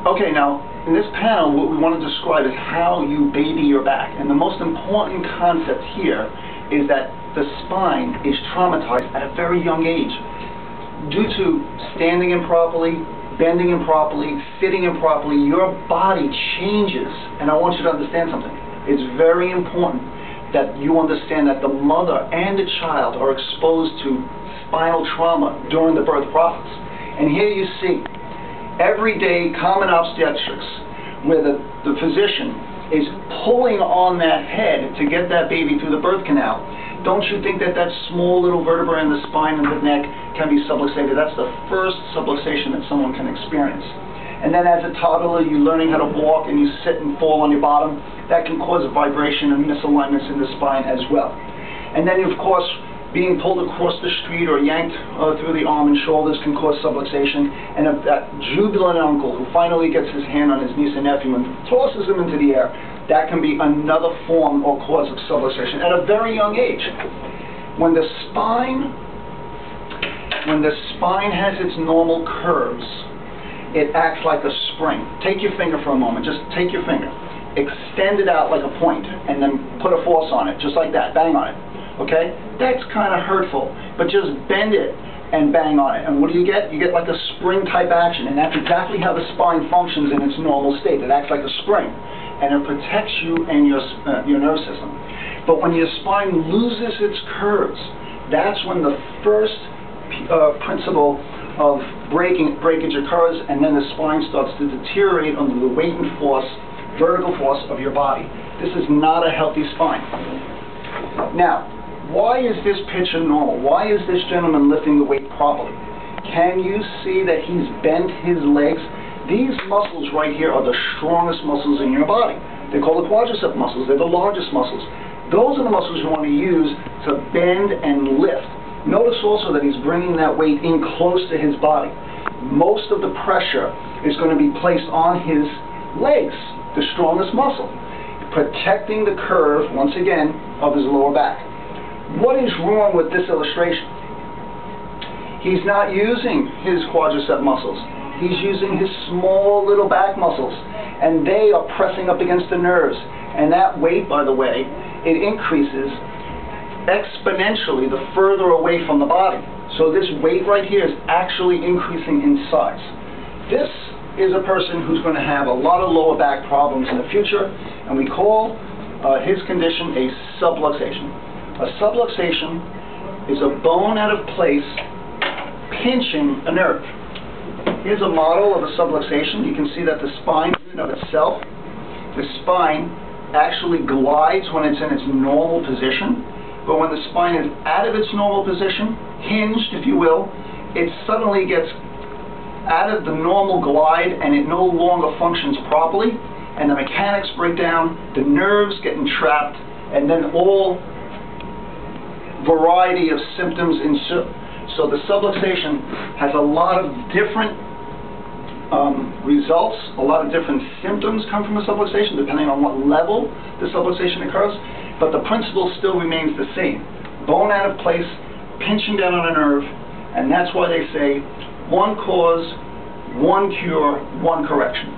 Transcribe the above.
Okay, now, in this panel, what we want to describe is how you baby your back. And the most important concept here is that the spine is traumatized at a very young age. Due to standing improperly, bending improperly, sitting improperly, your body changes. And I want you to understand something. It's very important that you understand that the mother and the child are exposed to spinal trauma during the birth process. And here you see everyday common obstetrics where the physician is pulling on that head to get that baby through the birth canal. Don't you think that that small little vertebra in the spine and the neck can be subluxated? That's the first subluxation that someone can experience. And then as a toddler, you're learning how to walk and you sit and fall on your bottom. That can cause a vibration and misalignments in the spine as well. And then, of course, being pulled across the street or yanked through the arm and shoulders can cause subluxation. And if that jubilant uncle who finally gets his hand on his niece and nephew and tosses them into the air, that can be another form or cause of subluxation at a very young age. When the spine has its normal curves, it acts like a spring. Take your finger for a moment. Just take your finger. Extend it out like a point and then put a force on it, just like that. Bang on it. Okay? That's kind of hurtful, but just bend it and bang on it. And what do? You get like a spring-type action, and that's exactly how the spine functions in its normal state. It acts like a spring, and it protects you and your nerve system. But when your spine loses its curves, that's when the first principle of breakage occurs, and then the spine starts to deteriorate under the weight and force, vertical force of your body. This is not a healthy spine. Now, why is this picture normal? Why is this gentleman lifting the weight properly? Can you see that he's bent his legs? These muscles right here are the strongest muscles in your body. They're called the quadricep muscles. They're the largest muscles. Those are the muscles you want to use to bend and lift. Notice also that he's bringing that weight in close to his body. Most of the pressure is going to be placed on his legs, the strongest muscle, protecting the curve, once again, of his lower back. What is wrong with this illustration? He's not using his quadricep muscles. He's using his small little back muscles, and they are pressing up against the nerves. And that weight, by the way, it increases exponentially the further away from the body. So this weight right here is actually increasing in size. This is a person who's going to have a lot of lower back problems in the future, and we call his condition a subluxation. A subluxation is a bone out of place pinching a nerve. Here's a model of a subluxation. You can see that the spine in and of itself, the spine actually glides when it's in its normal position, but when the spine is out of its normal position, hinged if you will, it suddenly gets out of the normal glide and it no longer functions properly, and the mechanics break down, the nerves get entrapped, and then all variety of symptoms ensue. So the subluxation has a lot of different results, a lot of different symptoms come from a subluxation depending on what level the subluxation occurs, but the principle still remains the same. Bone out of place, pinching down on a nerve, and that's why they say one cause, one cure, one correction.